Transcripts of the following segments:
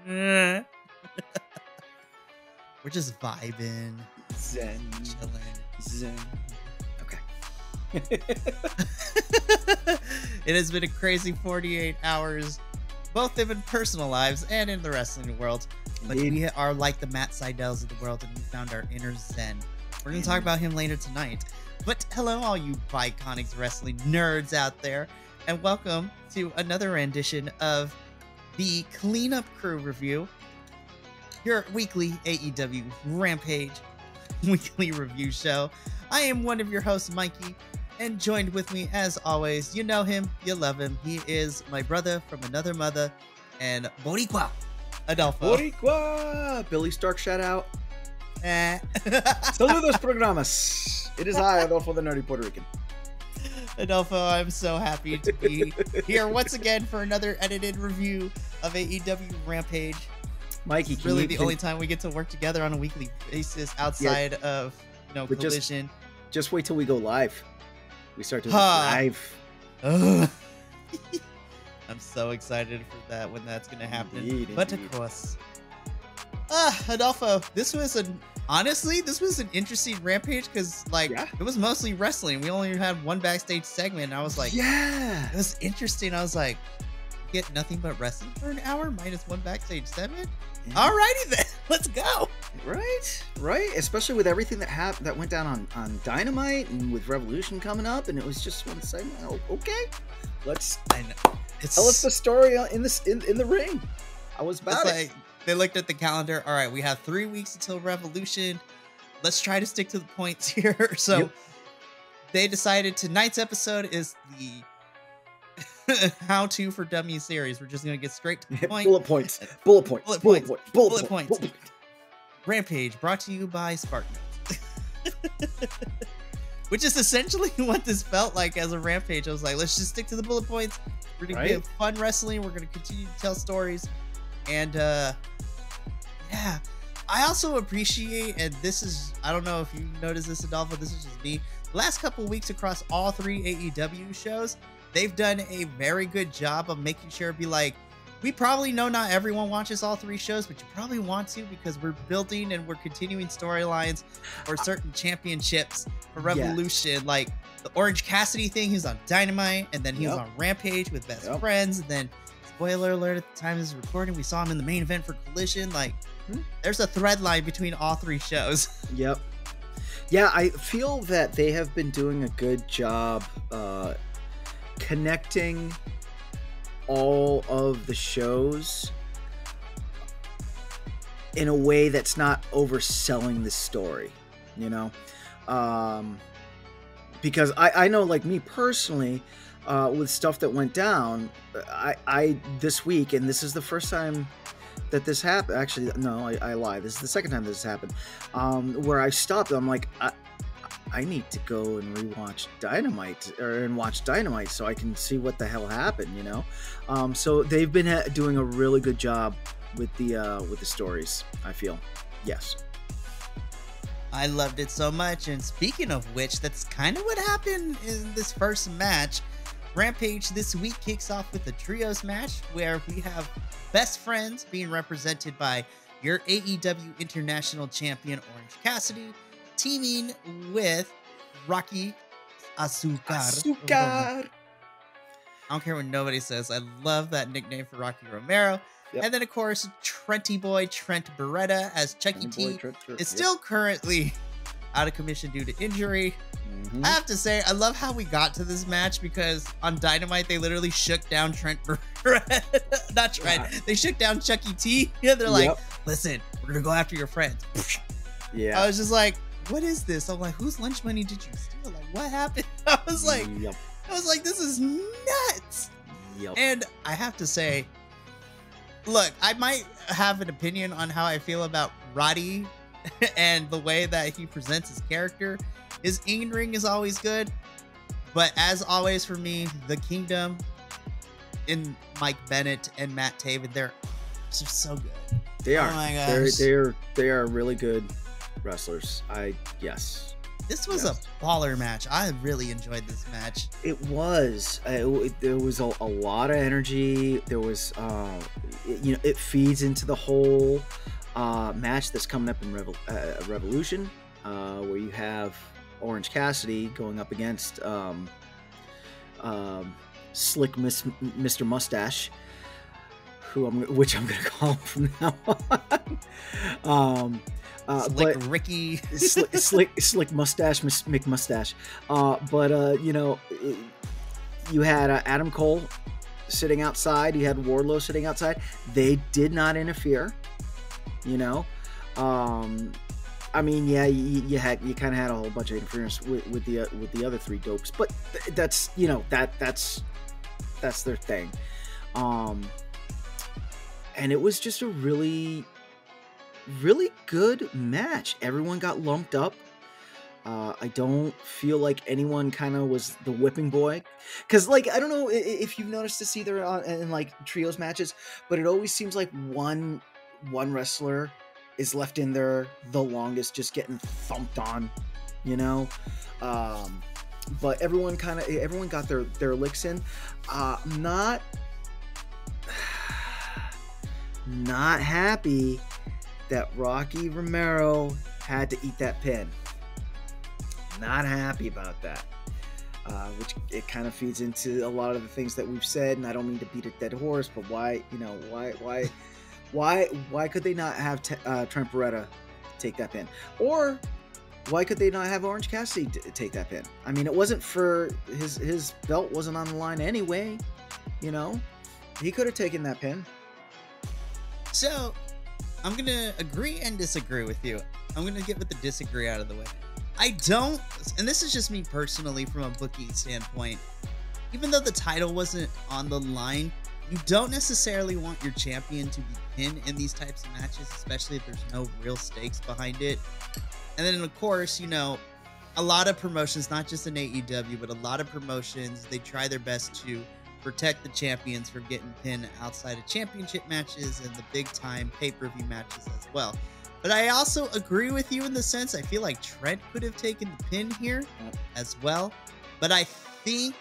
We're just vibing, Zen, chilling. Zen. Okay. It has been a crazy 48 hours, both in personal lives and in the wrestling world. But Indeed. we are like the Matt Seidels of the world, and we found our inner Zen. We're going to talk about him later tonight. But hello, all you Bi-Conics wrestling nerds out there, and welcome to another rendition of the Cleanup Crew Review, your weekly AEW Rampage weekly review show. I am one of your hosts, Mikey, and joined with me, as always, you know him, you love him. He is my brother from another mother, and Boricua, Adolfo. Boricua! Billy Stark shout out. Saludos programas. It is I, Adolfo the Nerdy Puerto Rican. Adolfo, I'm so happy to be here once again for another edited review of AEW Rampage. Mikey, it's really the only time we get to work together on a weekly basis outside of, you know, Collision. Just wait till we go live. We start doing live. I'm so excited for that when that's going to happen. Indeed. Of course, Adolfo, this was an interesting Rampage because, like, it was mostly wrestling. We only had one backstage segment, and I was like, yeah, it was interesting. I was like, get nothing but wrestling for an hour minus one backstage segment. Yeah. Alrighty then, let's go. Right. Especially with everything that went down on Dynamite and with Revolution coming up, and it was just one segment. Oh, okay, let's tell us the story in the ring. I was about it. They looked at the calendar. All right, we have 3 weeks until Revolution. Let's try to stick to the points here. So they decided tonight's episode is the how-to for dummy series. We're just going to get straight to the point. Bullet points. Rampage brought to you by Spartan. Which is essentially what this felt like as a Rampage. I was like, let's just stick to the bullet points. We're going to get fun wrestling. We're going to continue to tell stories. And yeah, I also appreciate, and this is, I don't know if you noticed this, Adolfo, this is just me. The last couple of weeks across all 3 AEW shows, they've done a very good job of making sure to be like, we probably know not everyone watches all 3 shows, but you probably want to because we're building and we're continuing storylines for certain championships for Revolution. Like the Orange Cassidy thing, he was on Dynamite, and then he was on Rampage with Best Friends, and then spoiler alert, at the time of this recording, we saw him in the main event for Collision. Like, there's a thread line between all 3 shows. Yep. Yeah, I feel that they have been doing a good job connecting all of the shows in a way that's not overselling the story, you know? Because I know, like me personally, with stuff that went down, I this week, and this is the first time that this happened. Actually, no, I lie. This is the second time this has happened. Where I stopped. I'm like, I need to go and rewatch Dynamite and watch Dynamite so I can see what the hell happened. You know. So they've been doing a really good job with the stories. I feel, yes. I loved it so much. And speaking of which, that's kind of what happened in this first match. Rampage this week kicks off with a trios match where we have Best Friends being represented by your AEW International Champion Orange Cassidy teaming with Rocky Azúcar. I don't care what nobody says. I love that nickname for Rocky Romero. Yep. And then, of course, Trenty boy Trent Beretta as Chucky T is still currently out of commission due to injury. I have to say, I love how we got to this match because on Dynamite, they literally shook down Trent Beretta. Not Trent. They shook down Chucky T. Yeah, they're like, listen, we're going to go after your friends. Yeah. I was just like, what is this? I'm like, whose lunch money did you steal? Like, what happened? I was like, this is nuts. And I have to say, look, I might have an opinion on how I feel about Roddy and the way that he presents his character. His in-ring is always good, but as always for me, the Kingdom in Mike Bennett and Matt Taven, they're just so good. They are. Oh my gosh. They are really good wrestlers. Yes. This was a baller match. I really enjoyed this match. It was. There was a lot of energy. There was, it feeds into the whole match that's coming up in Revolution, where you have Orange Cassidy going up against Slick Mr. Mustache, which I'm gonna call him from now on. Slick Ricky, slick mustache, McMustache. You had Adam Cole sitting outside. You had Wardlow sitting outside. They did not interfere. You kind of had a whole bunch of interference with the other three dopes, but that's their thing. And it was just a really good match. Everyone got lumped up. I don't feel like anyone kind of was the whipping boy, because I don't know if you've noticed this either in trios matches, but it always seems like one wrestler is left in there the longest, just getting thumped on, but everyone got their licks in. Not happy that Rocky Romero had to eat that pin. Not happy about that, which it kind of feeds into a lot of the things that we've said. And I don't mean to beat a dead horse, but why could they not have Trent Beretta take that pin, or why could they not have Orange Cassidy take that pin? I mean, it wasn't for his belt wasn't on the line anyway. He could have taken that pin. So, I'm going to agree and disagree with you. I'm going to get with the disagree out of the way. I don't, and this is just me personally from a booking standpoint, even though the title wasn't on the line, you don't necessarily want your champion to be pinned in these types of matches, especially if there's no real stakes behind it. And then, of course, a lot of promotions, not just in AEW, but a lot of promotions, they try their best to protect the champions from getting pinned outside of championship matches and the big time pay-per-view matches as well. But I also agree with you in the sense I feel like Trent could have taken the pin here as well. But I think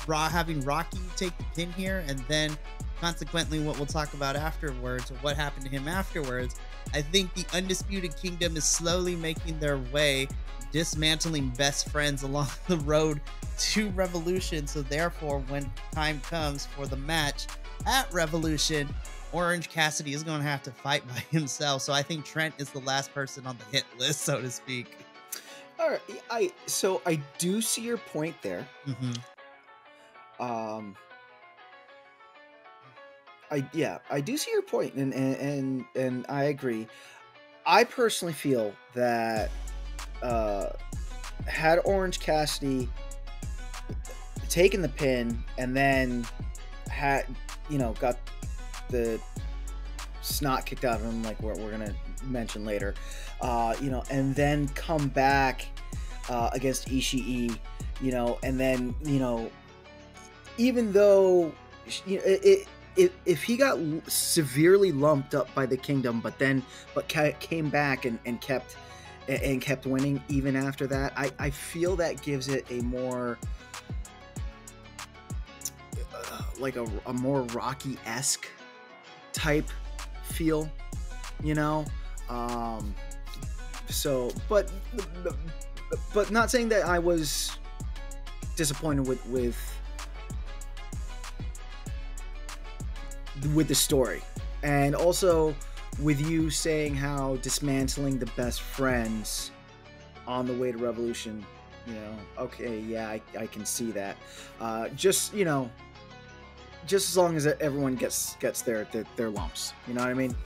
having Rocky take the pin here, and then consequently what we'll talk about afterwards, or what happened to him afterwards, I think the Undisputed Kingdom is slowly making their way, dismantling best friends along the road to Revolution. So therefore, when time comes for the match at Revolution, Orange Cassidy is going to have to fight by himself. So I think Trent is the last person on the hit list, so to speak. All right, I do see your point there. Mm-hmm. I do see your point, and I agree. I personally feel that had Orange Cassidy taken the pin and then got the snot kicked out of him, like we're gonna mention later, and then come back against Ishii, and then even though if he got severely lumped up by the Kingdom, but came back and kept winning even after that, I feel that gives it a more a more Rocky-esque type feel, so but not saying that I was disappointed with the story, and also with you saying how dismantling the best friends on the way to Revolution, okay, yeah, I can see that. Just as long as everyone gets their lumps, you know what I mean?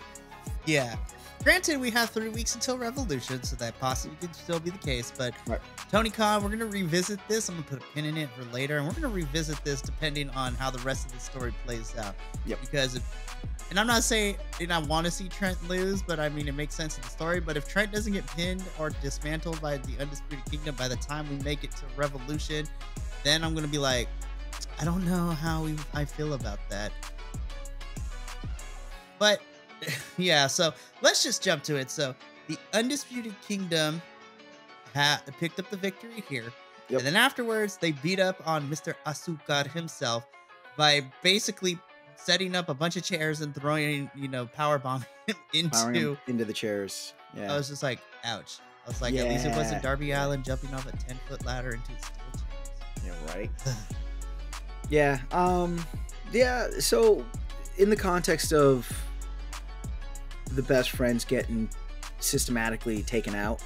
Yeah. Granted, we have 3 weeks until Revolution, so that possibly could still be the case. But right. Tony Khan, we're going to revisit this. I'm going to put a pin in it for later, and we're going to revisit this depending on how the rest of the story plays out. Yep. Because and I'm not saying I want to see Trent lose, but I mean, it makes sense in the story. But if Trent doesn't get pinned or dismantled by the Undisputed Kingdom by the time we make it to Revolution, then I'm going to be like, I don't know how I feel about that. But yeah, so let's just jump to it. So the Undisputed Kingdom picked up the victory here. Yep. And then afterwards, they beat up on Mr. Asuka himself by basically setting up a bunch of chairs and throwing, power bomb Powering into the chairs. Yeah. I was just like, ouch. I was like, at least it wasn't Darby Allin jumping off a 10-foot ladder into steel chairs. Yeah, right. Yeah. So in the context of the best friends getting systematically taken out,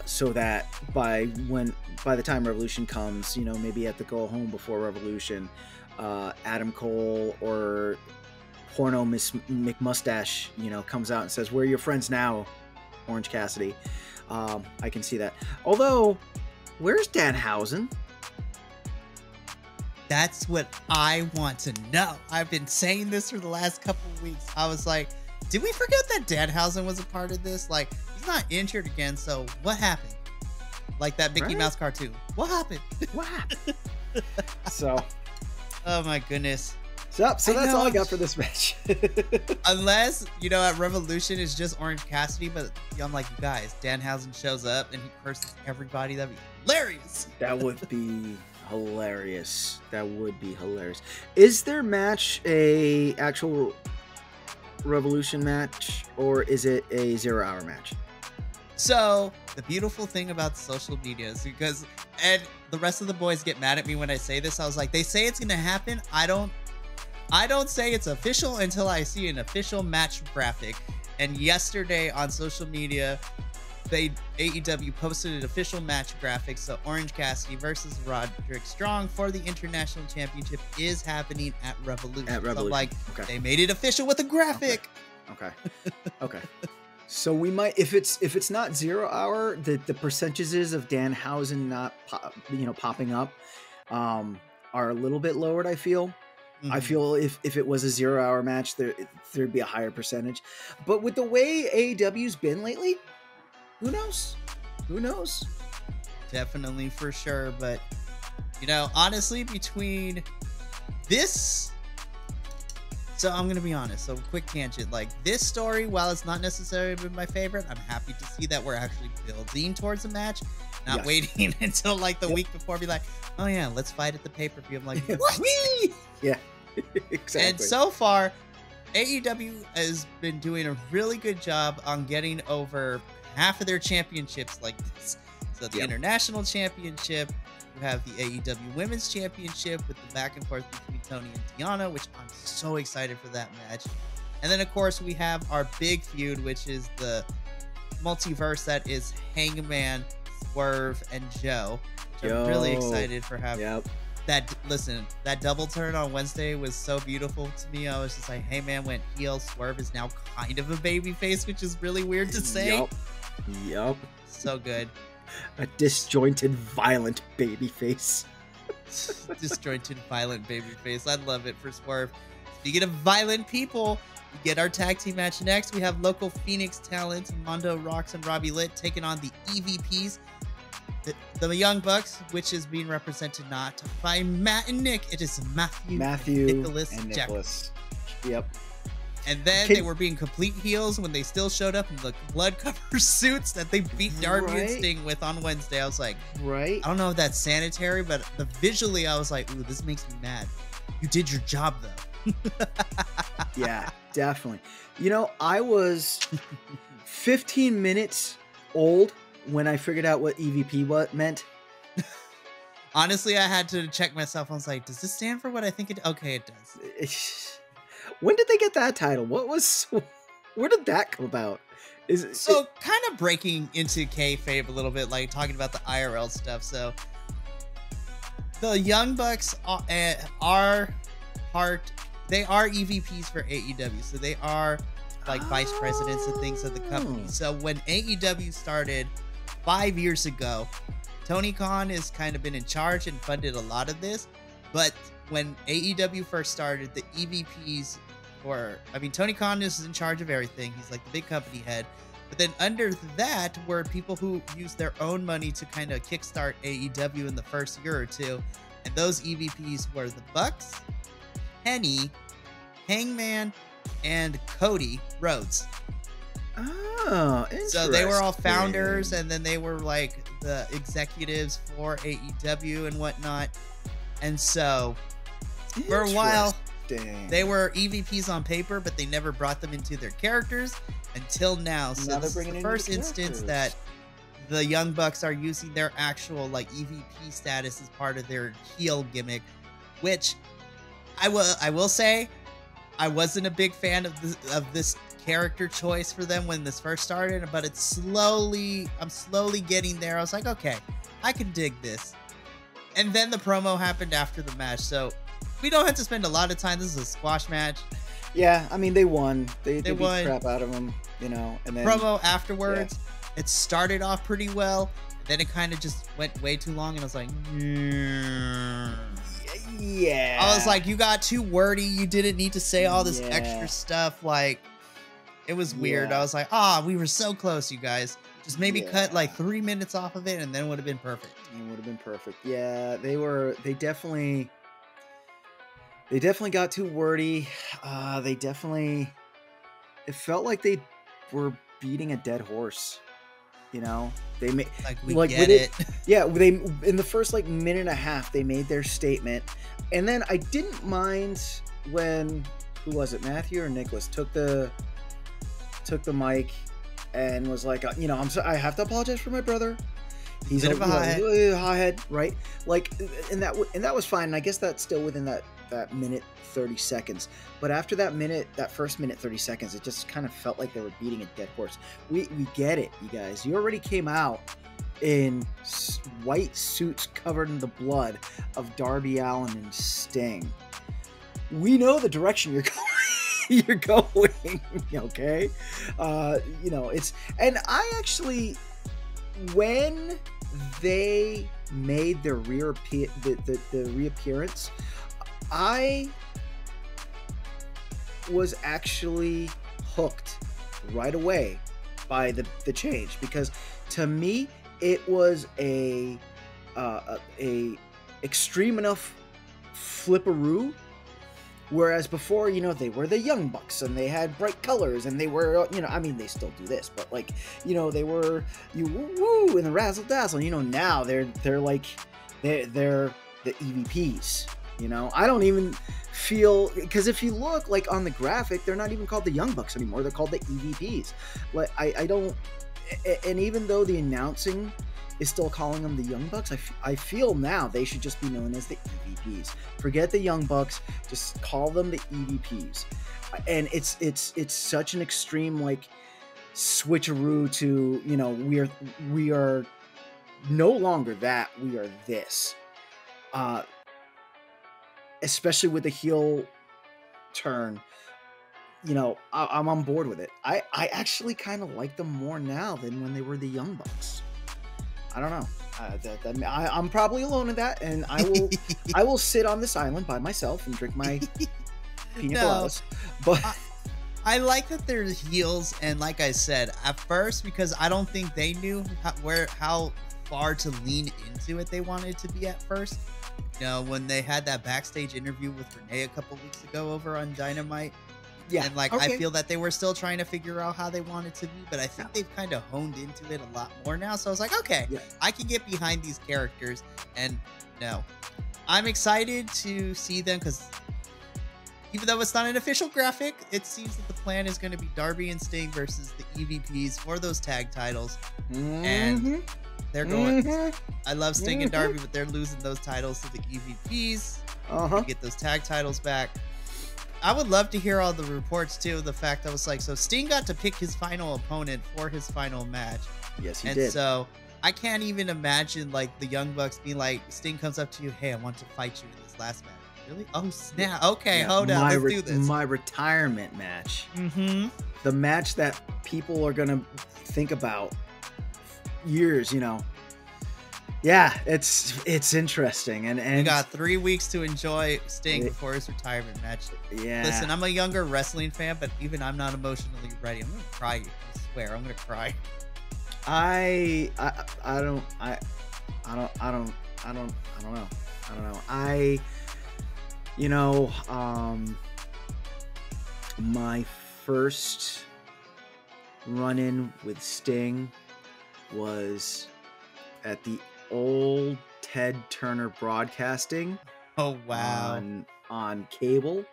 so that by the time Revolution comes, maybe at the go home before Revolution, Adam Cole or Porno Miss McMustache, comes out and says, "Where are your friends now, Orange Cassidy?" I can see that. Although, where's Danhausen? That's what I want to know. I've been saying this for the last couple of weeks. I was like, did we forget that Danhausen was a part of this? Like, he's not injured again, so what happened? Like that Mickey Mouse cartoon. What happened? What happened? So. Oh my goodness. So that's all I got for this match. Unless, at Revolution it's just Orange Cassidy, but I'm like, you guys, Danhausen shows up and he curses everybody. That'd be hilarious. That would be hilarious. Is their match a actual Revolution match, or is it a 0-hour match? So the beautiful thing about social media is and the rest of the boys get mad at me when I say this. I was like, they say it's gonna happen. I don't say it's official until I see an official match graphic. And yesterday on social media, AEW posted an official match graphic. So Orange Cassidy versus Roderick Strong for the International Championship is happening at Revolution. So like, They made it official with a graphic. Okay. So we might, if it's not 0-hour, the percentages of Danhausen not popping up are a little bit lowered. I feel. Mm-hmm. I feel if it was a 0-hour match, there'd be a higher percentage. But with the way AEW's been lately, who knows? Definitely, for sure. But honestly, between this. So I'm going to be honest. So quick tangent. Like this story, while it's not necessarily been my favorite, I'm happy to see that we're actually building towards a match. Not waiting until like the week before, be like, oh yeah, let's fight at the pay-per-view. I'm like, what? Yeah, exactly. And so far, AEW has been doing a really good job on getting over half of their championships like this. So the International Championship, you have the AEW Women's Championship with the back and forth between Tony and Tiana, which I'm so excited for that match. And then, of course, we have our big feud, which is the multiverse that is Hangman, Swerve, and Joe. Which I'm really excited for having. That. Listen, that double turn on Wednesday was so beautiful to me. I was just like, Hangman went heel. Swerve is now kind of a babyface, which is really weird to say. Yup. So good. A disjointed, violent babyface. Disjointed, violent babyface. I love it for Swerve. Speaking of violent people, we get our tag team match next. We have local Phoenix talents, Mondo Rocks and Robbie Litt, taking on the EVPs, the Young Bucks, which is being represented not by Matt and Nick. It is Matthew Nicholas, and Nicholas. Yep. And then they were being complete heels when they still showed up in the blood-covered suits that they beat Darby and Sting with on Wednesday. I was like, I don't know if that's sanitary, but visually I was like, ooh, this makes me mad. You did your job, though. Yeah, definitely. I was 15 minutes old when I figured out what EVP meant. Honestly, I had to check myself. I was like, does this stand for what I think it... Okay, it does. When did they get that title? Where did that come about? Kind of breaking into kayfabe a little bit, like talking about the IRL stuff. So the Young Bucks are EVPs for AEW. So they are like vice presidents and things of the company. So when AEW started 5 years ago, Tony Khan has kind of been in charge and funded a lot of this. But when AEW first started, the EVPs Tony Khan is in charge of everything. He's like the big company head. But then under that were people who used their own money to kind of kickstart AEW in the first year or two. And those EVPs were the Bucks, Kenny, Hangman, and Cody Rhodes. Oh, interesting. So they were all founders, and then they were like the executives for AEW and whatnot. And so for a while, they were EVPs on paper, but they never brought them into their characters until now. So this is the first instance that the Young Bucks are using their actual like EVP status as part of their heel gimmick, which I will say I wasn't a big fan of this character choice for them when this first started, but I'm slowly getting there. I was like, okay, I can dig this. And then the promo happened after the match, so we don't have to spend a lot of time. This is a squash match. Yeah, I mean, they won. They beat the crap out of them, you know. And then promo afterwards, it started off pretty well. Then it kind of just went way too long, and I was like, yeah. I was like, you got too wordy. You didn't need to say all this extra stuff. Like, it was weird. I was like, we were so close, you guys. Just maybe cut like 3 minutes off of it, and then it would have been perfect. It would have been perfect. Yeah, they definitely got too wordy. It felt like they were beating a dead horse. You know, they made get it. Yeah, they in the first like minute and a half they made their statement, and then I didn't mind when who was it, Matthew or Nicholas took the mic and was like, you know, I have to apologize for my brother. He's a bit of a hothead, right? Like, and that was fine. And I guess that's still within that minute 30 seconds. But after that first minute 30 seconds, it just kind of felt like they were beating a dead horse. We get it, you guys. You already came out in white suits covered in the blood of Darby Allin and Sting. We know the direction you're going. You're going, okay? You know, and I actually, when they made their the reappearance, I was actually hooked right away by the change, because to me it was a extreme enough flipperoo. Whereas before, you know, they were the Young Bucks and they had bright colors and they were, you know, I mean, they still do this, but like, you know, they were woo and the razzle dazzle. You know, now they're like they're the EVPs. You know, I don't even feel, because if you look like on the graphic, they're not even called the Young Bucks anymore. They're called the EVPs. Like I don't, and even though the announcing is still calling them the Young Bucks, I feel now they should just be known as the EVPs. Forget the Young Bucks, just call them the EVPs. And it's such an extreme like switcheroo to, you know, we are no longer that, we are this. Especially with the heel turn, you know, I'm on board with it. I actually kind of like them more now than when they were the Young Bucks. I don't know. I'm probably alone in that, and I will sit on this island by myself and drink my pina coladas. But I like that they're heels, and like I said at first, because I don't think they knew how far to lean into it they wanted to be at first. You know, when they had that backstage interview with Renee a couple weeks ago over on Dynamite. Yeah, and like I feel that they were still trying to figure out how they wanted to be, but I think they've kind of honed into it a lot more now. So I was like, okay, I can get behind these characters, and I'm excited to see them, because even though it's not an official graphic, it seems that the plan is going to be Darby and Sting versus the EVPs for those tag titles, and they're going. I love Sting and Darby, but they're losing those titles to the EVPs. To get those tag titles back. I would love to hear all the reports too. The fact that was like, so Sting got to pick his final opponent for his final match. Yes, he did. And so I can't even imagine like the Young Bucks being like, Sting comes up to you, hey, I want to fight you in this last match. Really? Oh snap! Okay, hold on, let's do this. My retirement match. The match that people are gonna think about years. You know. Yeah, it's interesting, and you got 3 weeks to enjoy Sting before his retirement match. Yeah. Listen, I'm a younger wrestling fan, but even I'm not emotionally ready. I'm gonna cry. I swear, I'm gonna cry. I don't know. You know, my first run-in with Sting was at the old Ted Turner Broadcasting. Oh wow. On cable.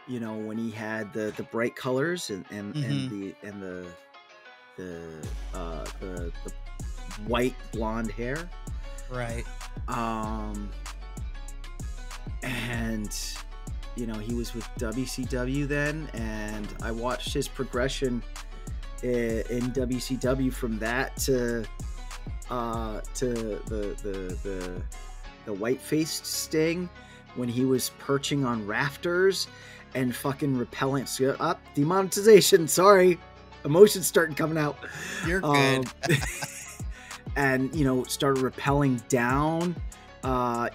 You know, when he had the bright colors and the white blonde hair. Right. And you know, he was with WCW then, and I watched his progression in WCW from that to the white-faced Sting when he was perching on rafters and fucking repelling up demonetization. Sorry, emotions starting coming out. You're good. And you know, started rappelling down.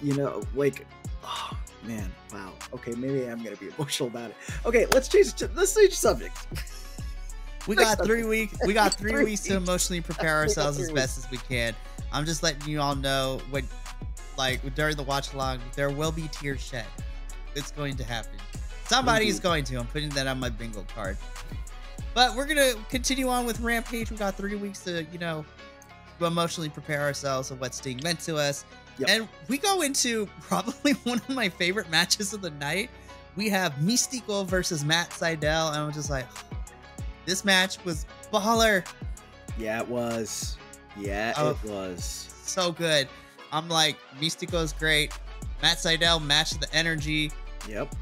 You know, like, oh man, wow. Okay, maybe I'm gonna be emotional about it. Okay, let's change subjects. We got 3 weeks. We got 3 weeks to emotionally prepare ourselves as best as we can. I'm just letting you all know when, like, during the watch along, there will be tears shed. It's going to happen. Somebody's going to. I'm putting that on my bingo card. But we're gonna continue on with Rampage. We got 3 weeks to, you know, emotionally prepare ourselves of what Sting meant to us. Yep. And we go into probably one of my favorite matches of the night. We have Mystico versus Matt Sydal, and I'm just like, this match was baller. Yeah, it was. Yeah, it was. So good. I'm like, Mystico's great. Matt Sydal matched the energy. Yep.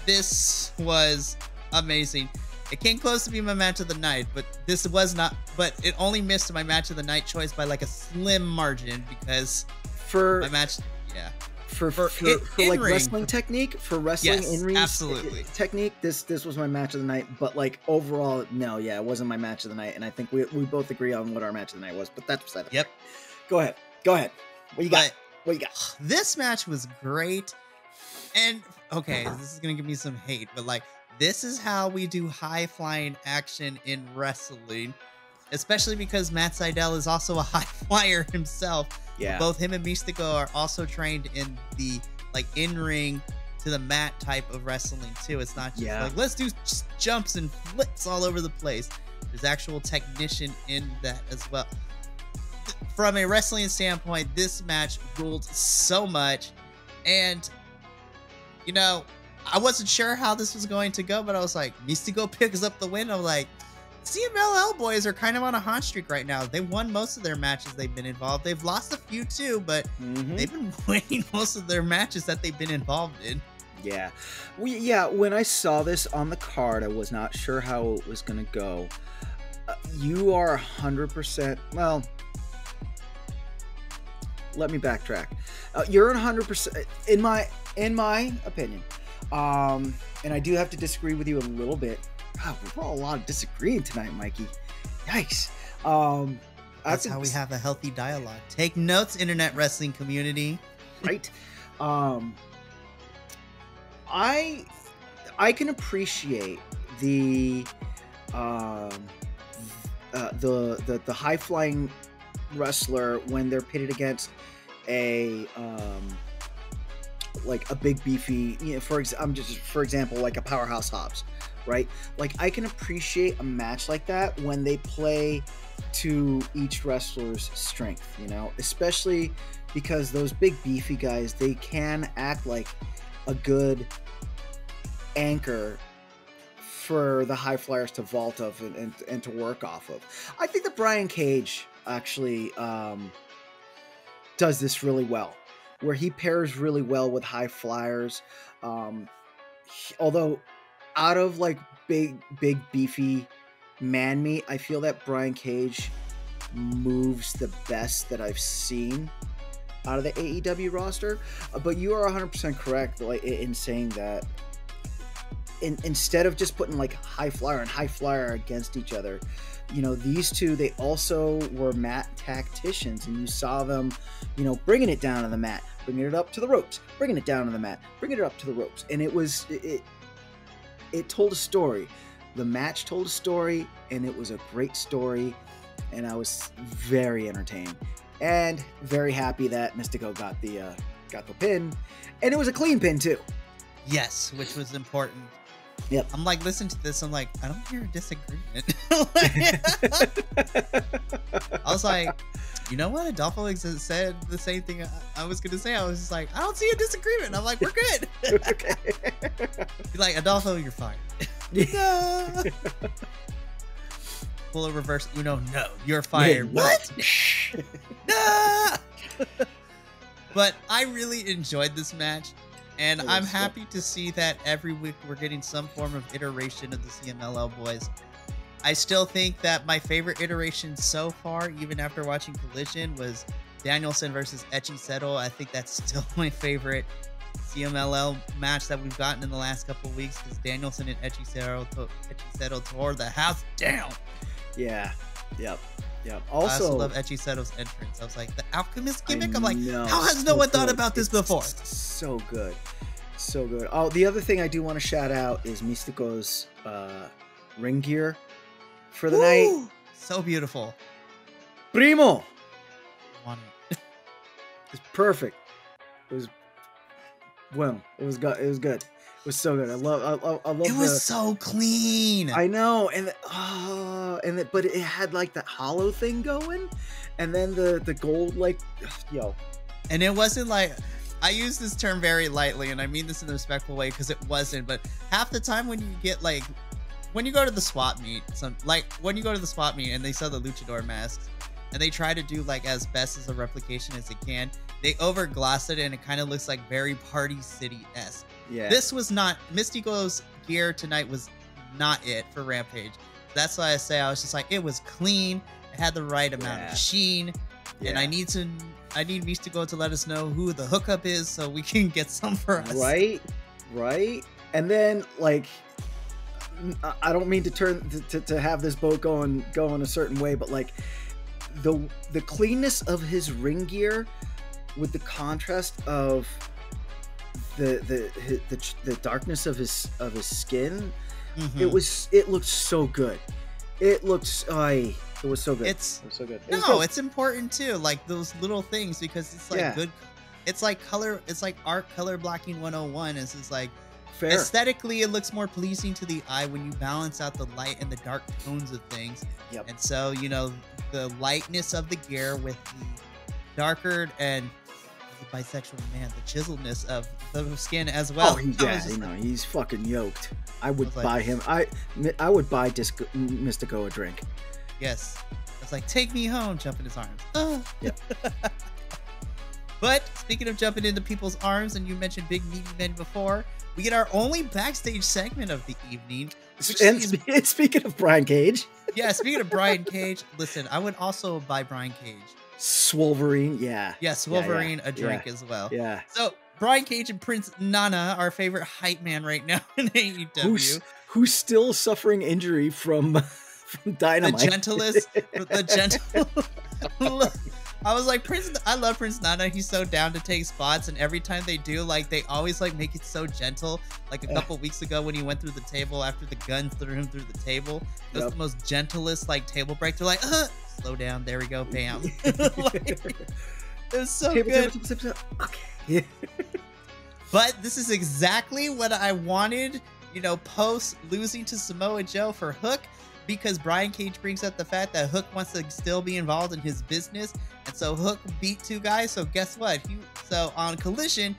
This was amazing. It came close to being my match of the night, but this was not. But it only missed my match of the night choice by like a slim margin because my match, yeah. For like wrestling technique, for wrestling in ring absolutely technique, this was my match of the night. But like overall, no, yeah, it wasn't my match of the night, and I think we both agree on what our match of the night was. But that's beside the Yep. Go ahead. What you got? What you got? This match was great, and okay, this is gonna give me some hate, but like, this is how we do high flying action in wrestling, especially because Matt Sydal is also a high flyer himself. Yeah. Both him and Mystico are also trained in the like in-ring to the mat type of wrestling too. It's not just like, let's do jumps and flips all over the place. There's actual technician in that as well. From a wrestling standpoint, this match ruled so much. And, you know, I wasn't sure how this was going to go, but I was like, Mystico picks up the win. I was like, CMLL boys are kind of on a hot streak right now. They won most of their matches they've been involved. They've lost a few too, but they've been winning most of their matches that they've been involved in. Yeah. When I saw this on the card, I was not sure how it was going to go. You are 100%. Well, let me backtrack. You're 100% in my opinion. And I do have to disagree with you a little bit. God, we're all a lot of disagreeing tonight, Mikey. Yikes. That's how we have a healthy dialogue. Take notes, internet wrestling community. Right. I can appreciate the high flying wrestler when they're pitted against a like a big beefy, you know, for example, like a Powerhouse Hobbs, right? Like, I can appreciate a match like that when they play to each wrestler's strength, you know, especially because those big beefy guys, they can act like a good anchor for the high flyers to vault off and to work off of. I think that Brian Cage actually does this really well, where he pairs really well with high flyers. Although out of like big beefy man meat, I feel that Brian Cage moves the best that I've seen out of the AEW roster. But you are 100% correct, like, in saying that instead of just putting like high flyer and high flyer against each other, you know, these two, they also were mat tacticians, and you saw them, you know, bringing it down to the mat, bringing it up to the ropes, bringing it down to the mat, bringing it up to the ropes. And it told a story. The match told a story, and it was a great story, and I was very entertained and very happy that Mystico got the pin, and it was a clean pin too. Yes, which was important. Yep. I'm like, listening to this, I'm like, I don't hear a disagreement. I was like, you know what? Adolfo said the same thing I was gonna say. I was just like, I don't see a disagreement. I'm like, we're good. Okay. Be like, Adolfo, you're fired. No. Pull a reverse Uno. No, you're fired. Yeah, what? No. But I really enjoyed this match, and I'm happy to see that every week we're getting some form of iteration of the CMLL boys. I still think that my favorite iteration so far, even after watching Collision, was Danielson versus Echiseto. I think that's still my favorite CMLL match that we've gotten in the last couple of weeks, because Danielson and Echiseto tore the house down. Yeah. Yep. I also Also, love Echiseto's entrance. I was like, the Alchemist gimmick? I'm like, how has no one thought about this before? So good. So good. Oh, the other thing I do want to shout out is Mystico's ring gear for the night. So beautiful. Primo! I want it. It's perfect. It was it was good. It was good. It was so good. I love it was so clean. I know, but it had like that hollow thing going, and then the gold, like, yo. And it wasn't like, I use this term very lightly, and I mean this in a respectful way, because it wasn't, but half the time when you get like, when you go to the swap meet, and they sell the luchador masks, and they try to do like as best as a replication as they can, they overglass it and it kind of looks like very Party City-esque. Yeah. This was not, Mystico's gear tonight was not it for Rampage. That's why I say I was just like, it was clean. It had the right amount of sheen. Yeah. And I need Mystico to let us know who the hookup is so we can get some for us. Right. And then, like, I don't mean to turn to have this boat going a certain way, but like the cleanness of his ring gear with the contrast of the darkness of his skin, it looked so good. It was so good. It was so good. It's important too, like those little things, because it's like good. It's like color. It's like art color blocking 101. It's just like, fair. Aesthetically, it looks more pleasing to the eye when you balance out the light and the dark tones of things. Yep. And so, you know, the lightness of the gear with the darker and the bisexual man, the chiseledness of the skin as well. Oh, he's fucking yoked. I would buy him. I would buy Mystico a drink. Yes. It's like, take me home, jump in his arms. Yep. But speaking of jumping into people's arms, and you mentioned big meaty men before, we get our only backstage segment of the evening. And speaking of Brian Cage. Yeah, speaking of Brian Cage, listen, I would also buy Brian Cage. Swolverine, yeah. Yeah, Swolverine a drink as well. Yeah. So, Brian Cage and Prince Nana, our favorite hype man right now in AEW. Who's still suffering injury from Dynamite. The gentle. I was like, I love Prince Nana. He's so down to take spots, and every time they do, like, they always like make it so gentle. Like a couple weeks ago when he went through the table after the gun threw him through the table. It was the most gentlest like table break. They're like, slow down. There we go, bam. Like, it was so good. Okay. But this is exactly what I wanted, you know, post losing to Samoa Joe for Hook. Because Brian Cage brings up the fact that Hook wants to still be involved in his business. And so Hook beat two guys. So guess what? So on Collision,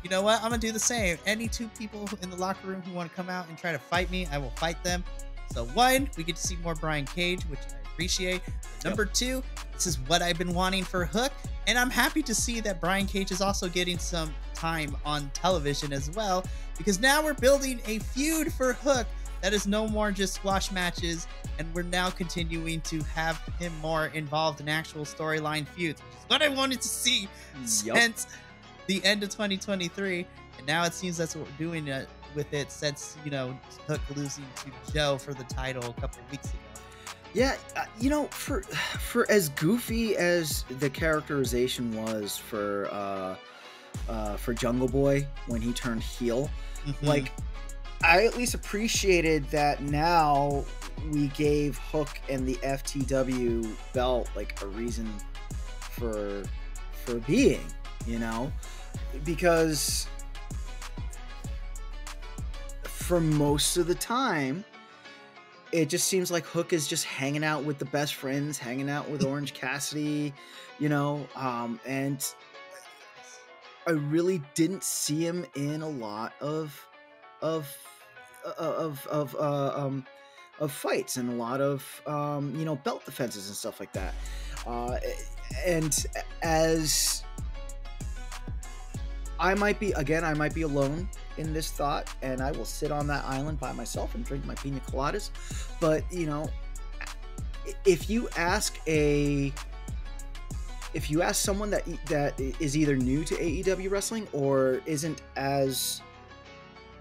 you know what? I'm going to do the same. Any two people in the locker room who want to come out and try to fight me, I will fight them. So one, we get to see more Brian Cage, which I appreciate. Number two, this is what I've been wanting for Hook. And I'm happy to see that Brian Cage is also getting some time on television as well. Because now we're building a feud for Hook. That is no more just squash matches, and we're now continuing to have him more involved in actual storyline feuds, which is what I wanted to see since the end of 2023. And now it seems that's what we're doing with it since, you know, Hook losing to Joe for the title a couple of weeks ago. Yeah, you know, for as goofy as the characterization was for Jungle Boy when he turned heel, like, I at least appreciated that now we gave Hook and the FTW belt like a reason for being, you know, because for most of the time, it just seems like Hook is just hanging out with the best friends, hanging out with Orange Cassidy, you know, and I really didn't see him in a lot of fights and a lot of you know, belt defenses and stuff like that. And as I might be alone in this thought, and I will sit on that island by myself and drink my pina coladas. But you know, if you ask someone that is either new to AEW wrestling or isn't as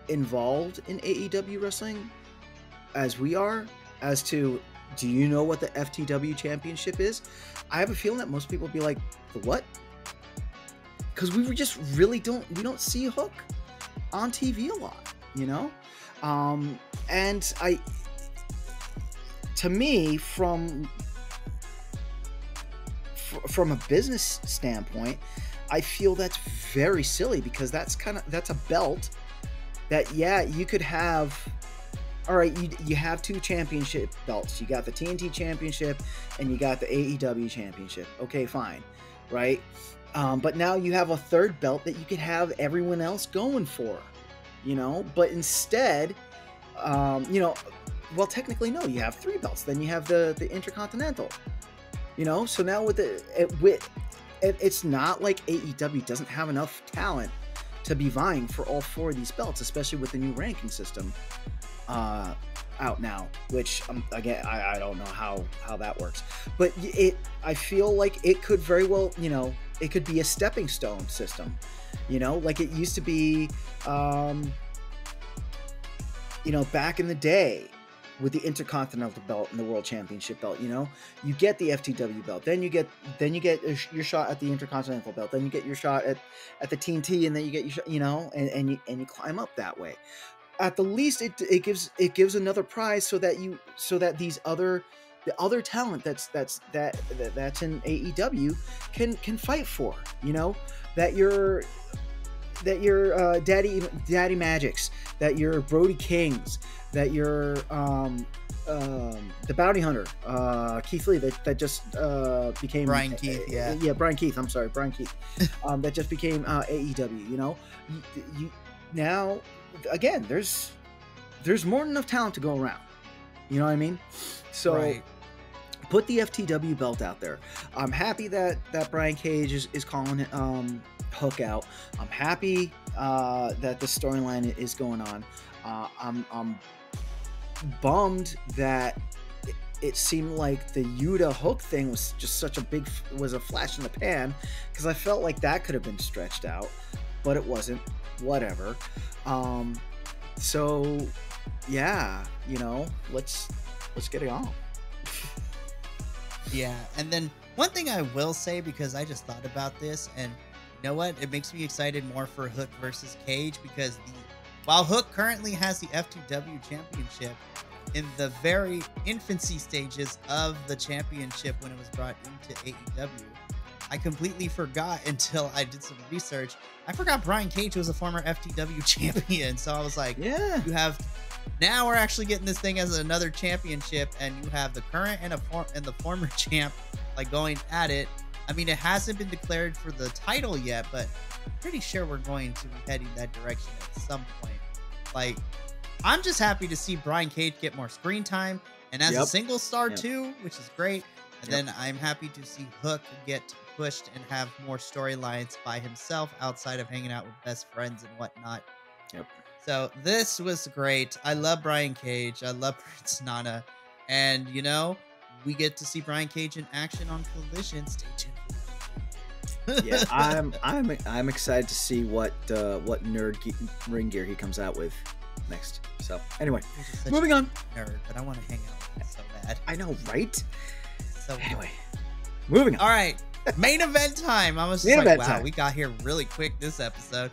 involved in AEW wrestling as we are, as to, do you know what the FTW championship is? I have a feeling that most people will be like, the what? Because we just really don't see Hook on TV a lot, you know? And to me, from a business standpoint, I feel that's very silly, because that's a belt that, yeah, you could have. All right, you have two championship belts. You got the TNT championship and you got the AEW championship. Okay, fine, right? But now you have a third belt that you could have everyone else going for, you know? But instead, you know, well, technically, no, you have three belts. Then you have the Intercontinental, you know? So now it's not like AEW doesn't have enough talent to be vying for all four of these belts, especially with the new ranking system out now, which again, I don't know how that works, but I feel like it could very well, you know, it could be a stepping stone system, you know, like it used to be, you know, back in the day with the Intercontinental belt and the World Championship belt. You know, you get the FTW belt, then you get your shot at the Intercontinental belt, then you get your shot at the TNT, and then you get your shot, you know, and you climb up that way. At the least, it gives another prize so that the other talent that's in AEW can fight for, you know, that your Daddy Magics, that your Brody Kings, that your the Bounty Hunter, Keith Lee, that just became Brian Keith, Brian Keith. I'm sorry, Brian Keith, that just became AEW. You know, you now. Again, there's more than enough talent to go around. You know what I mean? So right. Put the FTW belt out there. I'm happy that Brian Cage is calling Hook out. I'm happy that the storyline is going on. I'm bummed that it seemed like the Yuta Hook thing was just was a flash in the pan, because I felt like that could have been stretched out, but it wasn't. Whatever. So yeah, you know, let's get it on. Yeah, and then one thing I will say, because I just thought about this, and you know what, it makes me excited more for Hook versus Cage, because while Hook currently has the FTW championship, in the very infancy stages of the championship when it was brought into AEW, I completely forgot until I did some research. I forgot Brian Cage was a former FTW champion. So I was like, yeah, now we're actually getting this thing as another championship, and you have the current and the former champ like going at it. I mean, it hasn't been declared for the title yet, but I'm pretty sure we're going to be heading that direction at some point. Like, I'm just happy to see Brian Cage get more screen time, and as a single star too, which is great. And then I'm happy to see Hook get pushed and have more storylines by himself outside of hanging out with best friends and whatnot. Yep. So this was great. I love Brian Cage. I love Prince Nana. And, you know, we get to see Brian Cage in action on Collision. Stay tuned. Yeah, I'm excited to see what nerd ring gear he comes out with next. So anyway, moving on. Nerd, but I want to hang out with him so bad. I know, right? So anyway, moving on. All right, main event time. I was just like, wow, we got here really quick this episode.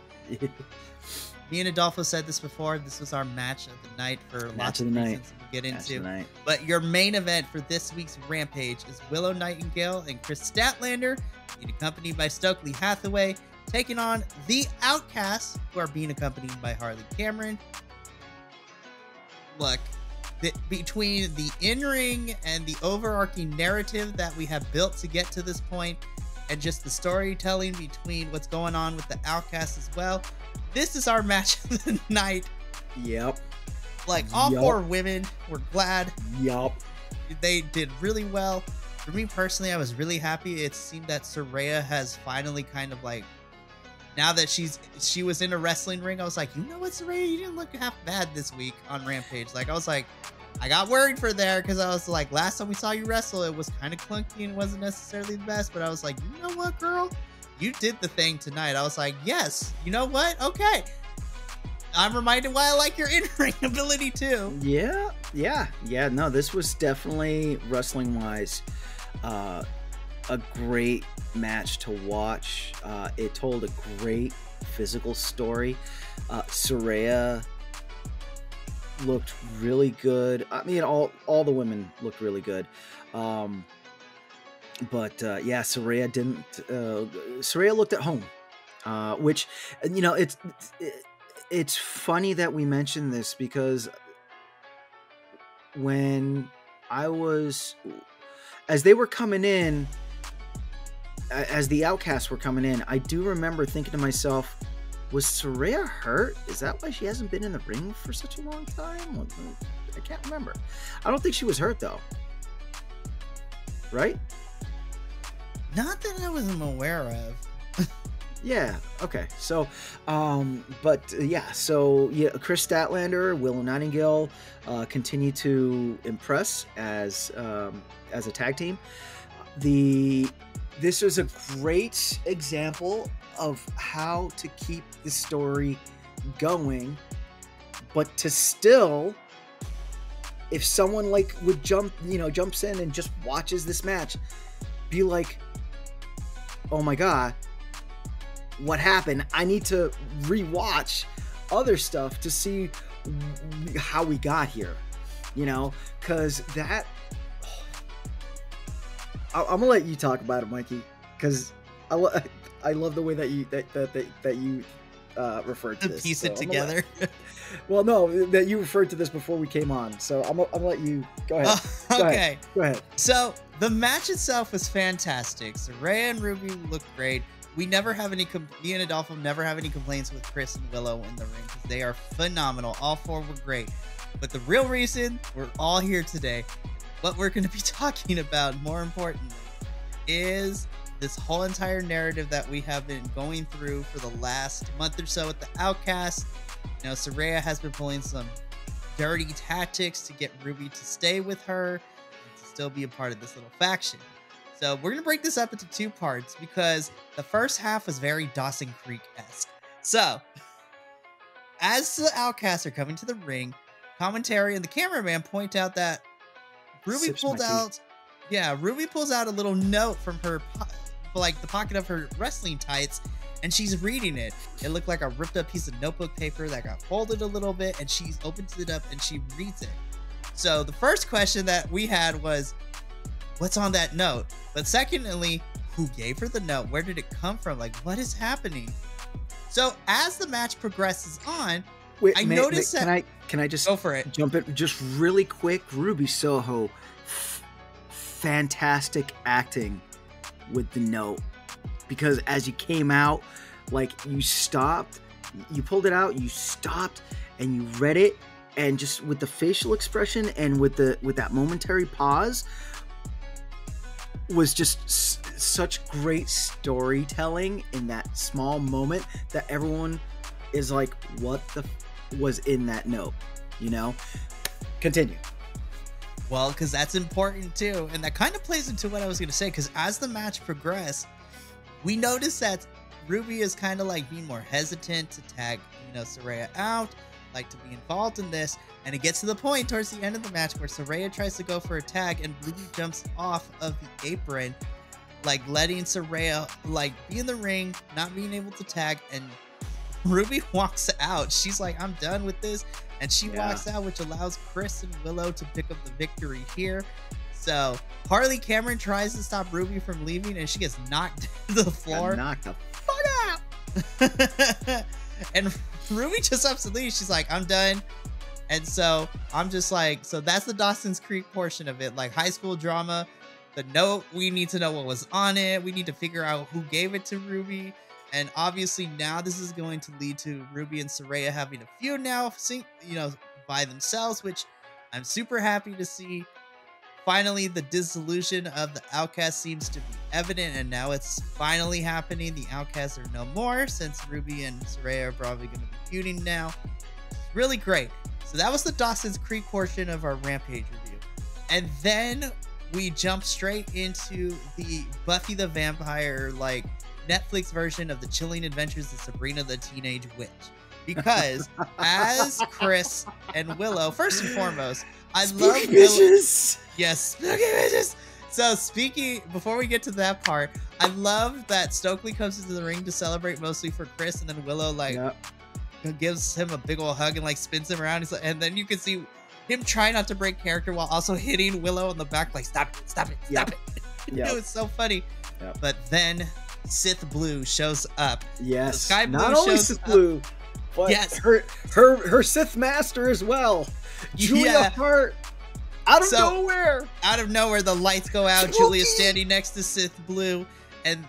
Me and Adolfo said this before. This was our match of the night for lots of reasons we'll get into. But your main event for this week's Rampage is Willow Nightingale and Chris Statlander, being accompanied by Stokely Hathaway, taking on the Outcasts, who are being accompanied by Harley Cameron. look, between the in-ring and the overarching narrative that we have built to get to this point, and just the storytelling between what's going on with the Outcasts as well, this is our match of the night. Yep. Like, all four women were glad. Yup. They did really well. For me personally, I was really happy. It seemed that Saraya has finally kind of like, now that she was in a wrestling ring, I was like, you know what, Saraya, you didn't look half bad this week on Rampage. Like, I was like, I got worried for there because I was like, last time we saw you wrestle, it was kind of clunky and wasn't necessarily the best. But I was like, you know what, girl, you did the thing tonight. I was like, yes, you know what? Okay. I'm reminded why I like your in-ring ability too. Yeah. No, this was definitely wrestling-wise a great match to watch. It told a great physical story. Saraya looked really good. I mean, all the women looked really good. But yeah, Saraya didn't. Saraya looked at home, which, you know, it's funny that we mentioned this because when as they were coming in, as the Outcasts were coming in, I do remember thinking to myself, was Saraya hurt? Is that why she hasn't been in the ring for such a long time? I can't remember. I don't think she was hurt though. Right? Not that I was aware of. Yeah. Okay. So, Chris Statlander, Willow Nightingale, continue to impress as a tag team. This is a great example of how to keep the story going, but to still, if someone like would jumps in and just watches this match, be like, oh my god, what happened? I need to rewatch other stuff to see how we got here, because that. I'm gonna let you talk about it, Mikey, because I love the way that you referred to this. Piece it together. Well, no, that you referred to this before we came on, so I'm gonna let you go ahead. Okay. Go ahead. So the match itself was fantastic. Saraya and Ruby looked great. We never have me and Adolfo never have any complaints with Chris and Willow in the ring because they are phenomenal. All four were great. But the real reason we're all here today, what we're going to be talking about, more importantly, is this whole entire narrative that we have been going through for the last month or so with the Outcasts. Saraya has been pulling some dirty tactics to get Ruby to stay with her and to still be a part of this little faction. So we're going to break this up into two parts because the first half was very Dawson Creek-esque. So, as the Outcasts are coming to the ring, commentary and the cameraman point out that Ruby pulls out a little note from her, the pocket of her wrestling tights, and she's reading it. It looked like a ripped up piece of notebook paper that got folded a little bit, and she's opens it up and she reads it. So the first question that we had was, what's on that note? But secondly, who gave her the note? Where did it come from? Like, what is happening? So as the match progresses on, noticed that. Can I just go for it? Jump in just really quick. Ruby Soho, fantastic acting with the note, because as you came out, like, you stopped, you pulled it out, you stopped, and you read it, and just with the facial expression and with that momentary pause, was just such great storytelling in that small moment that everyone is like, what the was in that note, Continue. Well, because that's important too, and that kind of plays into what I was going to say, because as the match progressed, we noticed that Ruby is kind of like being more hesitant to tag, Saraya out, like to be involved in this, and it gets to the point towards the end of the match where Saraya tries to go for a tag and Ruby jumps off of the apron, like letting Saraya be in the ring, not being able to tag, and Ruby walks out. She's like, I'm done with this, and she walks out, which allows Chris and Willow to pick up the victory here. So Harley Cameron tries to stop Ruby from leaving, and she gets knocked to the floor. Knocked the fuck out. And Ruby just ups to leave. She's like, I'm done. And so I'm just like, so that's the Dawson's Creek portion of it, like high school drama. The note, we need to know what was on it. We need to figure out who gave it to Ruby. And obviously now this is going to lead to Ruby and Saraya having a feud now, by themselves, which I'm super happy to see. Finally, the dissolution of the Outcasts seems to be evident, and now it's finally happening. The Outcasts are no more, since Ruby and Saraya are probably going to be feuding now. Really great. So that was the Dawson's Creek portion of our Rampage review. And then we jump straight into the Buffy the Vampire, like, Netflix version of the Chilling Adventures of Sabrina the Teenage Witch. Because as Chris and Willow, first and foremost, I love bitches. Yes, spooky bitches. So before we get to that part, I love that Stokely comes into the ring to celebrate mostly for Chris, and then Willow gives him a big old hug and like spins him around. And then you can see him try not to break character while also hitting Willow in the back, like stop it. It was so funny. Yep. But then Sith Blue shows up. Yes, Sky Blue not only Sith Blue, but yes, her Sith Master as well. Julia Hart, out of nowhere. Out of nowhere, the lights go out. Spooky. Julia's standing next to Sith Blue, and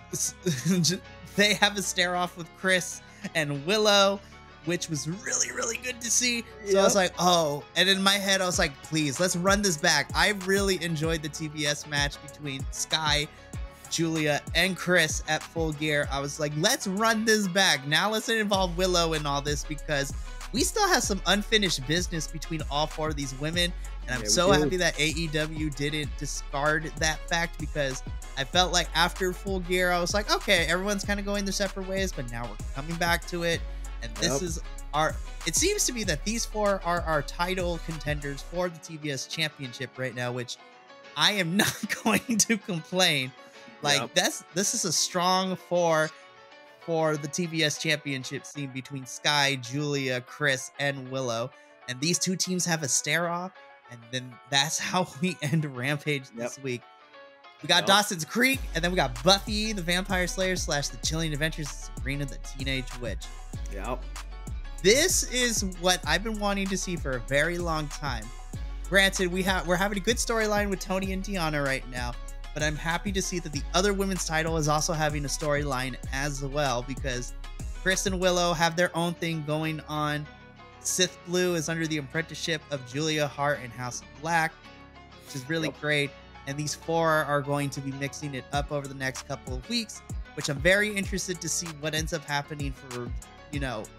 they have a stare off with Chris and Willow, which was really, really good to see. So I was like, oh. And in my head, I was like, please, let's run this back. I really enjoyed the TBS match between Sky, Julia, and Chris at Full Gear. I was like, let's run this back. Now let's involve Willow in all this, because we still have some unfinished business between all four of these women. And I'm so happy that AEW didn't discard that fact, because I felt like after Full Gear, I was like, okay, everyone's kind of going their separate ways, but now we're coming back to it. And this is it seems to be that these four are our title contenders for the TBS championship right now, which I am not going to complain. Like this is a strong four for the TBS championship scene between Sky, Julia, Chris, and Willow. And these two teams have a stare off. And then that's how we end Rampage this week. We got Dawson's Creek, and then we got Buffy the Vampire Slayer / the Chilling Adventures of Sabrina the Teenage Witch. Yep. This is what I've been wanting to see for a very long time. Granted, we're having a good storyline with Tony and Deanna right now, but I'm happy to see that the other women's title is also having a storyline as well, because Chris and Willow have their own thing going on. Sith Blue is under the apprenticeship of Julia Hart in House of Black, which is really great. And these four are going to be mixing it up over the next couple of weeks, which I'm very interested to see what ends up happening for,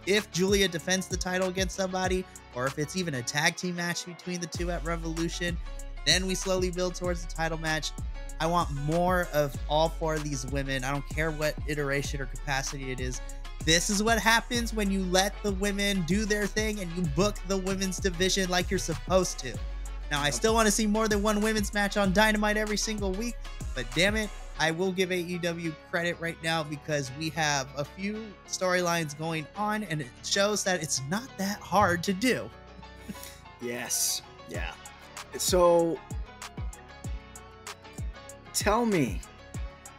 if Julia defends the title against somebody, or if it's even a tag team match between the two at Revolution. Then we slowly build towards the title match. I want more of all four of these women. I don't care what iteration or capacity it is. This is what happens when you let the women do their thing and you book the women's division like you're supposed to. Now, I still want to see more than one women's match on Dynamite every single week, but damn it, I will give AEW credit right now, because we have a few storylines going on, and it shows that it's not that hard to do. Yes. Yeah. So, tell me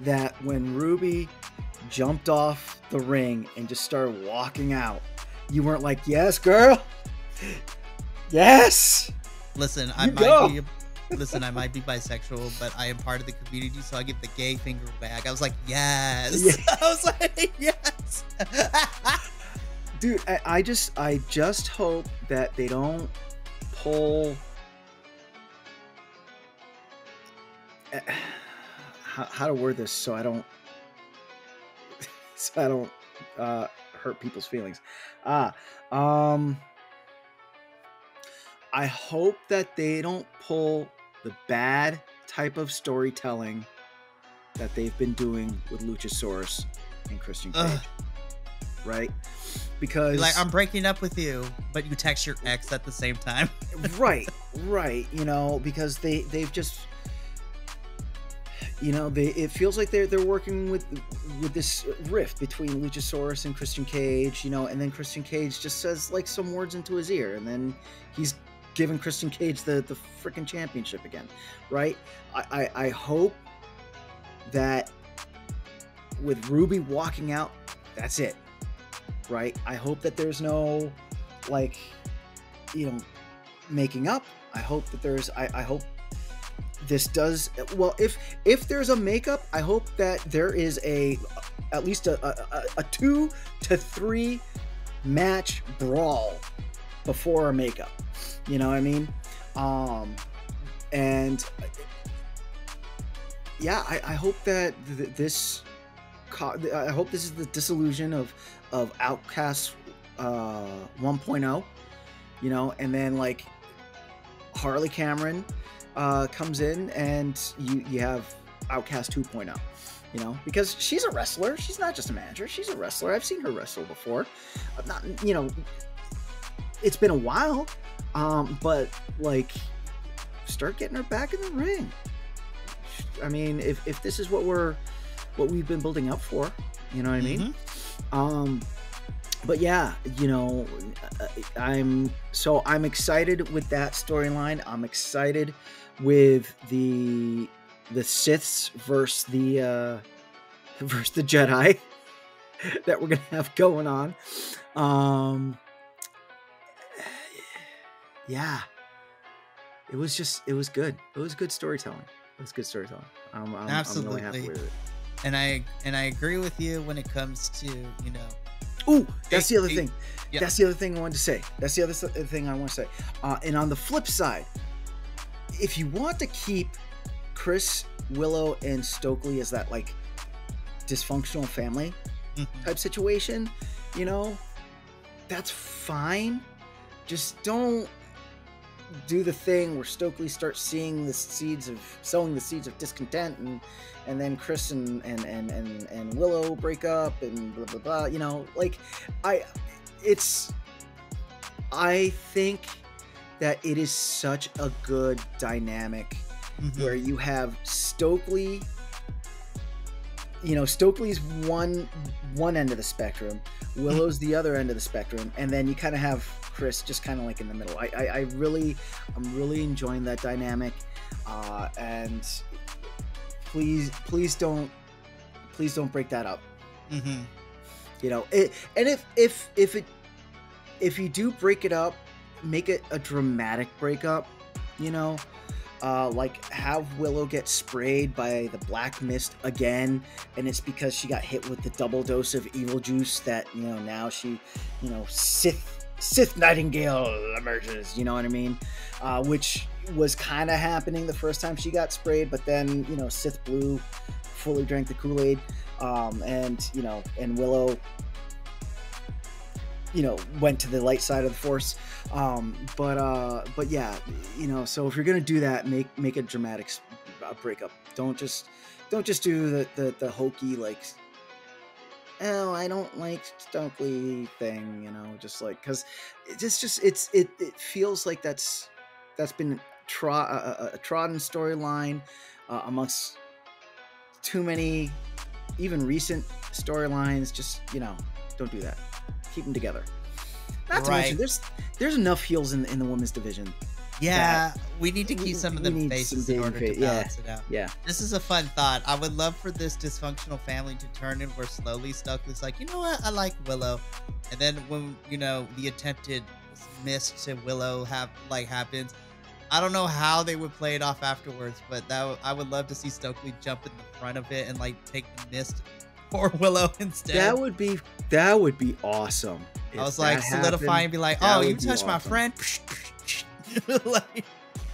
that when Ruby jumped off the ring and just started walking out, you weren't like, yes, girl, yes. Listen, I might be bisexual, but I am part of the community, so I give the gay finger back. I was like, yes. Yeah. I was like, yes. Dude, I just hope that they don't pull. How to word this so I don't hurt people's feelings. I hope that they don't pull the bad type of storytelling that they've been doing with Luchasaurus and Christian Cage. Right? Because like, I'm breaking up with you, but you text your ex at the same time. right. Because they've just, it feels like they're working with this rift between Luchasaurus and Christian Cage, and then Christian Cage just says like some words into his ear, and then he's giving Christian Cage the freaking championship again, right? I hope that with Ruby walking out, that's it, right? I hope that there's no, like, making up. I hope that there's. I hope this does well. If there's a makeup, I hope that there is at least a 2 to 3 match brawl before a makeup. You know what I mean? And yeah, I hope that I hope this is the dissolution of Outcasts 1.0, you know, and then like Harley Cameron comes in and you have Outcast 2.0, you know, because she's a wrestler. She's not just a manager. She's a wrestler. I've seen her wrestle before. Not, you know, it's been a while, but like start getting her back in the ring. I mean, if this is what we've been building up for, you know what I mean? But yeah, you know, I'm excited with that storyline. I'm excited with the Siths versus the Jedi that we're gonna have going on. Yeah, it was good. It was good storytelling. It was good storytelling. Absolutely. I'm really happy with it. And I agree with you when it comes to, you know. Ooh, that's the other thing. Yeah. That's the other thing I wanted to say. That's the other thing I want to say. And on the flip side, if you want to keep Chris, Willow, and Stokely as that like dysfunctional family type situation, you know, that's fine. Just don't do the thing where Stokely starts sowing the seeds of discontent, and then Chris and Willow break up and blah blah blah. You know, like I think that it is such a good dynamic where you have Stokely. You know, Stokely's one end of the spectrum, Willow's the other end of the spectrum, and then you kind of have Chris just kind of like in the middle. I'm really enjoying that dynamic, and please don't break that up. You know, and if you do break it up, make it a dramatic breakup. You know. Like have Willow get sprayed by the black mist again, and it's because she got hit with the double dose of evil juice that, you know, now she, you know, Sith Nightingale emerges, you know what I mean? Which was kind of happening the first time she got sprayed, but then, you know, Sith Blue fully drank the Kool-Aid, and, you know, and Willow, you know, went to the light side of the Force. But yeah, you know, so if you're gonna do that, make a dramatic breakup. Don't just do the hokey like, oh, I don't like Stokely thing, you know, just like, because it feels like that's been a trodden storyline amongst too many even recent storylines. Just, you know, don't do that. Keep them together. Not to mention, there's enough heels in the women's division. Yeah, we need to keep some of them faces in order to balance it out. Yeah. This is a fun thought. I would love for this dysfunctional family to turn in where slowly Stokely's like, you know what, I like Willow. And then when, you know, the attempted miss to Willow happens, I don't know how they would play it off afterwards, but I would love to see Stokely jump in the front of it and like take the mist for Willow instead. That would be awesome. I was like solidifying, be like, oh, you touched my friend. Like,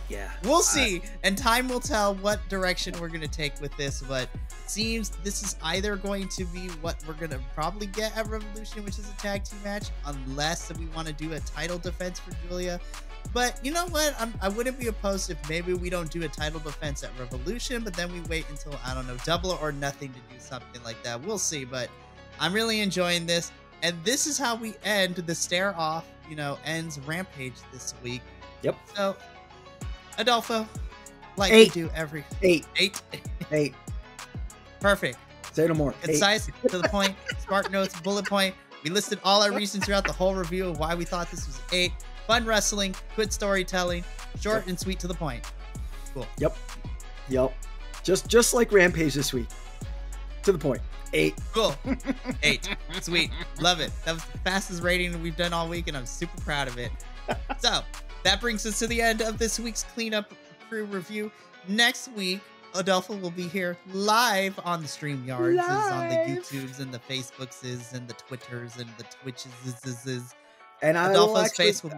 yeah, we'll see, and time will tell what direction we're gonna take with this. But it seems this is either going to be what we're gonna probably get at Revolution, which is a tag team match, unless we want to do a title defense for Julia. But you know what? I wouldn't be opposed if maybe we don't do a title defense at Revolution, but then we wait until, I don't know, Double or Nothing to do something like that. We'll see, but I'm really enjoying this. And this is how we end the stare off, you know, ends Rampage this week. Yep. So, Adolfo, like we do every... Eight. Perfect. Say no more. Concise, to the point, smart notes, bullet point. We listed all our reasons throughout the whole review of why we thought this was 8. Fun wrestling, good storytelling, short and sweet to the point. Cool. Yep. Just like Rampage this week. To the point. 8. Cool. 8. Sweet. Love it. That was the fastest rating we've done all week, and I'm super proud of it. So, that brings us to the end of this week's Cleanup Crew review. Next week, Adolfo will be here live on the StreamYards, on the YouTubes and the Facebooks and the Twitters and the Twitches. And Adolfo's face will...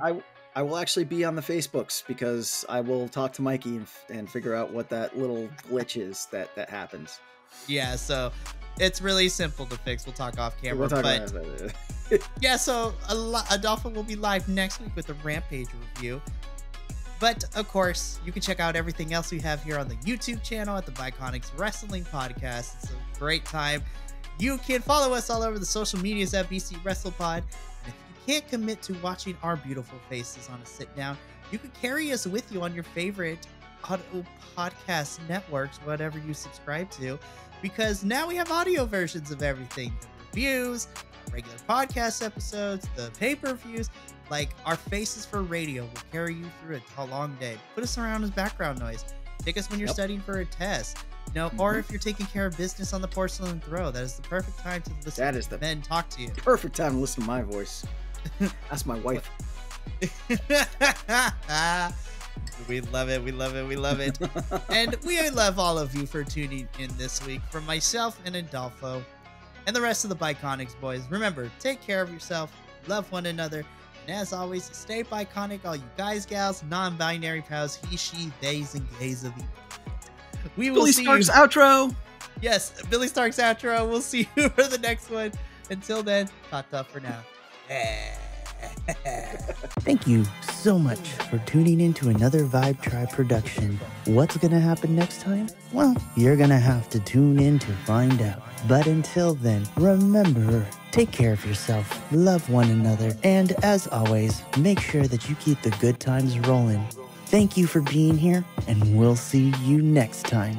I will actually be on the Facebooks because I will talk to Mikey and figure out what that little glitch is that happens. Yeah, so it's really simple to fix. We'll talk off camera. Yeah, so Adolfo will be live next week with a Rampage review. But, of course, you can check out everything else we have here on the YouTube channel at the Bi-Conics Wrestling Podcast. It's a great time. You can follow us all over the social medias at BC WrestlePod. And if you can't commit to watching our beautiful faces on a sit-down, you can carry us with you on your favorite audio podcast networks, whatever you subscribe to, because now we have audio versions of everything. The reviews, regular podcast episodes, the pay-per-views. Like, our faces for radio will carry you through a long day. Put us around as background noise. Take us when you're studying for a test. Or if you're taking care of business on the porcelain throw. That is the perfect time to listen to men talk to you. Perfect time to listen to my voice. That's my wife. We love it. We love it. We love it. And we love all of you for tuning in this week. From myself and Adolfo and the rest of the Bi-Conics boys. Remember, take care of yourself. Love one another. And as always, stay Bi-Conic, all you guys, gals, non-binary pals, he, she, theys, and gays of the internet. We will see Billy Stark's outro. Yes, Billy Stark's outro. We'll see you for the next one. Until then, ta-ta for now. Thank you so much for tuning in to another Vibe Tribe production. What's gonna happen next time? Well, you're gonna have to tune in to find out. But until then, remember, take care of yourself, love one another, and as always, make sure that you keep the good times rolling. Thank you for being here, and we'll see you next time.